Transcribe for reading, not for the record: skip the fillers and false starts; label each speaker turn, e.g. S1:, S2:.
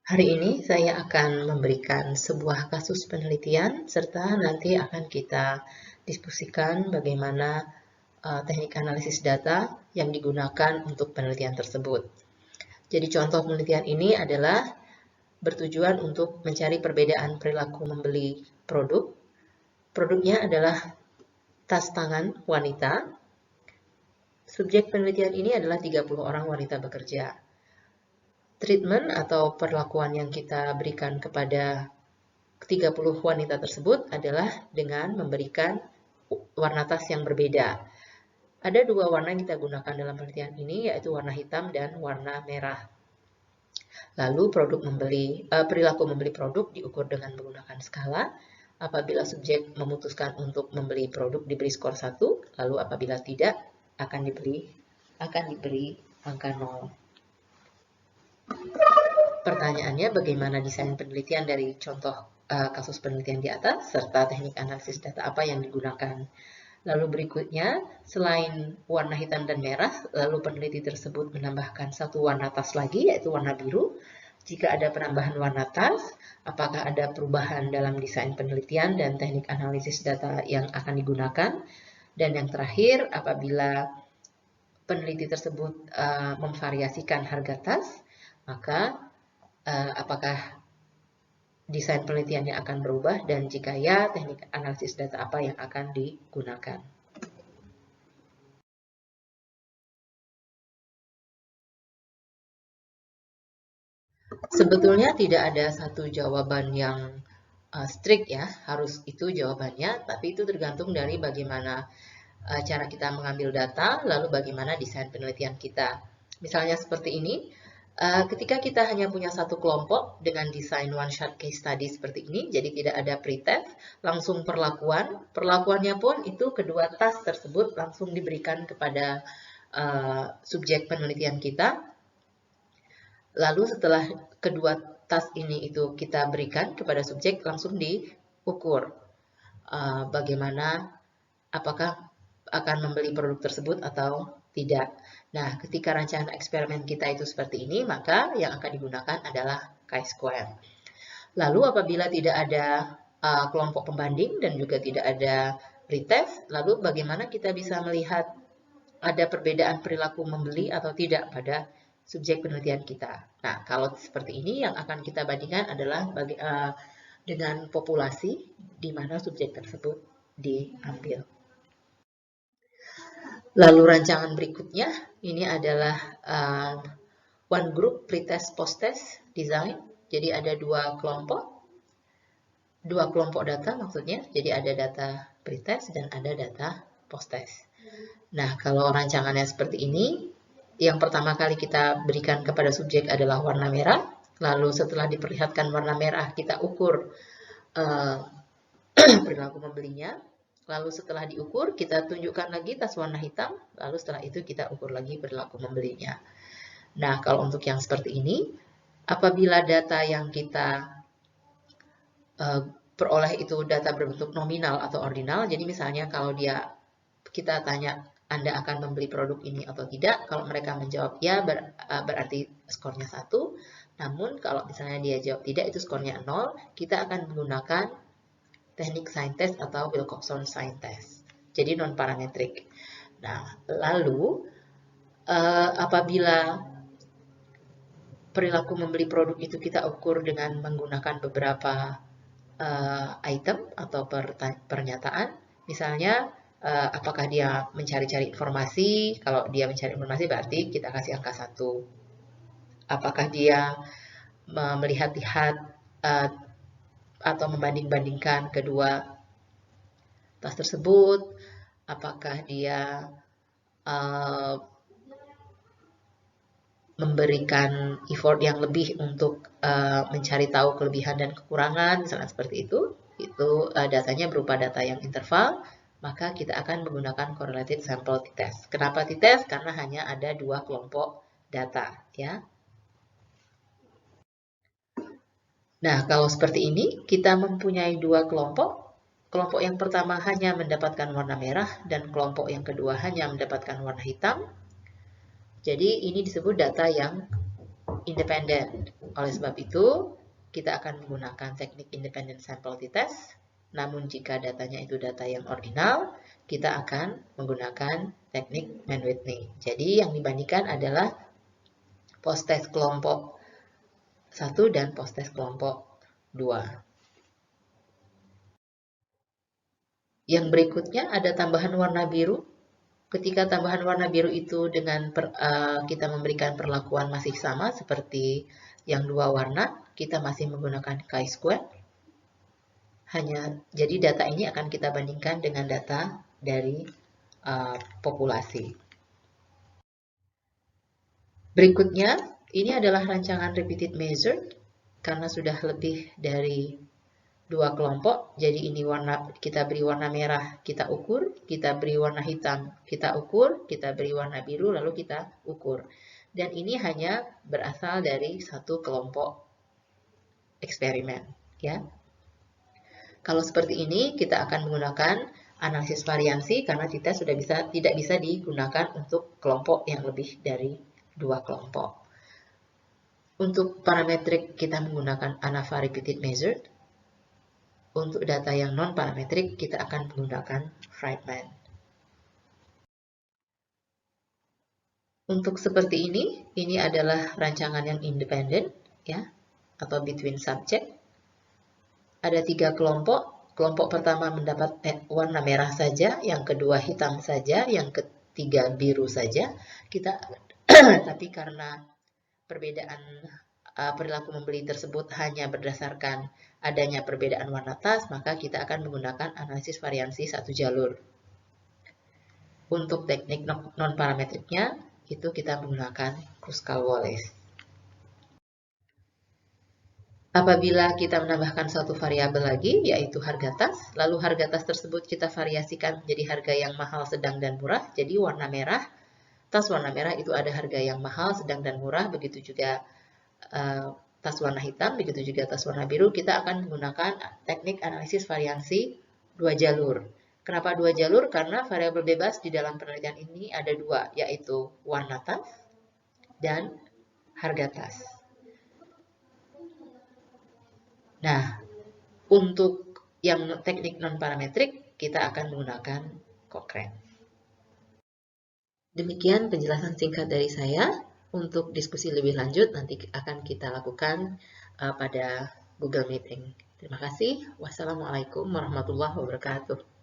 S1: Hari ini saya akan memberikan sebuah kasus penelitian serta nanti akan kita diskusikan bagaimana teknik analisis data yang digunakan untuk penelitian tersebut. Jadi contoh penelitian ini adalah bertujuan untuk mencari perbedaan perilaku membeli produk. Produknya adalah tas tangan wanita. Subjek penelitian ini adalah 30 orang wanita bekerja. Treatment atau perlakuan yang kita berikan kepada 30 wanita tersebut adalah dengan memberikan warna tas yang berbeda. Ada dua warna yang kita gunakan dalam penelitian ini, yaitu warna hitam dan warna merah. Lalu perilaku membeli produk diukur dengan menggunakan skala. Apabila subjek memutuskan untuk membeli produk diberi skor 1, lalu apabila tidak akan diberi angka 0. Pertanyaannya, bagaimana desain penelitian dari contoh kasus penelitian di atas, serta teknik analisis data apa yang digunakan. Lalu berikutnya, selain warna hitam dan merah, lalu peneliti tersebut menambahkan satu warna tas lagi, yaitu warna biru. Jika ada penambahan warna tas, apakah ada perubahan dalam desain penelitian dan teknik analisis data yang akan digunakan. Dan yang terakhir, apabila peneliti tersebut memvariasikan harga tas, maka apakah desain penelitiannya akan berubah, dan jika ya, teknik analisis data apa yang akan digunakan. Sebetulnya tidak ada satu jawaban yang strict ya, harus itu jawabannya, tapi itu tergantung dari bagaimana cara kita mengambil data, lalu bagaimana desain penelitian kita. Misalnya seperti ini, ketika kita hanya punya satu kelompok dengan desain one shot case study seperti ini, jadi tidak ada pretest, langsung perlakuannya pun itu kedua tas tersebut langsung diberikan kepada subjek penelitian kita. Lalu setelah kedua tas ini itu kita berikan kepada subjek, langsung diukur bagaimana, apakah akan membeli produk tersebut atau tidak. Nah, ketika rancangan eksperimen kita itu seperti ini, maka yang akan digunakan adalah chi-square. Lalu apabila tidak ada kelompok pembanding dan juga tidak ada pretest, lalu bagaimana kita bisa melihat ada perbedaan perilaku membeli atau tidak pada subjek penelitian kita. Nah, kalau seperti ini yang akan kita bandingkan adalah dengan populasi di mana subjek tersebut diambil. Lalu rancangan berikutnya, ini adalah one group pretest post-test design. Jadi ada dua kelompok data maksudnya. Jadi ada data pretest dan ada data post-test. Nah, kalau rancangannya seperti ini, yang pertama kali kita berikan kepada subjek adalah warna merah. Lalu setelah diperlihatkan warna merah, kita ukur perilaku membelinya. Lalu setelah diukur, kita tunjukkan lagi tas warna hitam. Lalu setelah itu kita ukur lagi perilaku membelinya. Nah, kalau untuk yang seperti ini, apabila data yang kita peroleh itu data berbentuk nominal atau ordinal, jadi misalnya kalau kita tanya, Anda akan membeli produk ini atau tidak, kalau mereka menjawab ya, berarti skornya 1. Namun kalau misalnya dia jawab tidak, itu skornya 0, kita akan menggunakan teknik sign test atau Wilcoxon sign test. Jadi non-parametrik. Nah, lalu apabila perilaku membeli produk itu kita ukur dengan menggunakan beberapa item atau pernyataan, misalnya apakah dia mencari-cari informasi. Kalau dia mencari informasi berarti kita kasih angka 1. Apakah dia melihat-lihat atau membanding-bandingkan kedua tas tersebut, apakah dia memberikan effort yang lebih untuk mencari tahu kelebihan dan kekurangan, misalnya seperti itu datanya berupa data yang interval, maka kita akan menggunakan correlated sample t-test. Kenapa t-test? Karena hanya ada dua kelompok data, ya. Nah, kalau seperti ini, kita mempunyai dua kelompok. Kelompok yang pertama hanya mendapatkan warna merah, dan kelompok yang kedua hanya mendapatkan warna hitam. Jadi, ini disebut data yang independen. Oleh sebab itu, kita akan menggunakan teknik independent sample t-test. Namun jika datanya itu data yang ordinal, kita akan menggunakan teknik Mann-Whitney. Jadi yang dibandingkan adalah post-test kelompok 1 dan post-test kelompok 2. Yang berikutnya ada tambahan warna biru. Ketika tambahan warna biru itu dengan kita memberikan perlakuan masih sama seperti yang dua warna, kita masih menggunakan chi-square. Jadi data ini akan kita bandingkan dengan data dari populasi. Berikutnya, ini adalah rancangan repeated measured karena sudah lebih dari 2 kelompok. Jadi ini kita beri warna merah, kita ukur, kita beri warna hitam, kita ukur, kita beri warna biru, lalu kita ukur. Dan ini hanya berasal dari satu kelompok eksperimen, ya. Kalau seperti ini, kita akan menggunakan analisis variansi karena kita sudah tidak bisa digunakan untuk kelompok yang lebih dari 2 kelompok. Untuk parametrik kita menggunakan ANAVA repeated measured. Untuk data yang non-parametrik kita akan menggunakan Friedman. Untuk seperti ini adalah rancangan yang independen, ya, atau between subject. Ada 3 kelompok. Kelompok pertama mendapat warna merah saja, yang kedua hitam saja, yang ketiga biru saja. Tapi karena perbedaan perilaku membeli tersebut hanya berdasarkan adanya perbedaan warna tas, maka kita akan menggunakan analisis variansi satu jalur. Untuk teknik non-parametriknya, itu kita menggunakan Kruskal-Wallis. Apabila kita menambahkan satu variabel lagi, yaitu harga tas, lalu harga tas tersebut kita variasikan menjadi harga yang mahal, sedang, dan murah. Jadi warna merah, tas warna merah itu ada harga yang mahal, sedang, dan murah. Begitu juga tas warna hitam, begitu juga tas warna biru. Kita akan menggunakan teknik analisis variansi 2 jalur. Kenapa 2 jalur? Karena variabel bebas di dalam penelitian ini ada 2, yaitu warna tas dan harga tas. Nah, untuk yang teknik non-parametrik, kita akan menggunakan Cochrane. Demikian penjelasan singkat dari saya. Untuk diskusi lebih lanjut, nanti akan kita lakukan pada Google Meeting. Terima kasih. Wassalamualaikum warahmatullahi wabarakatuh.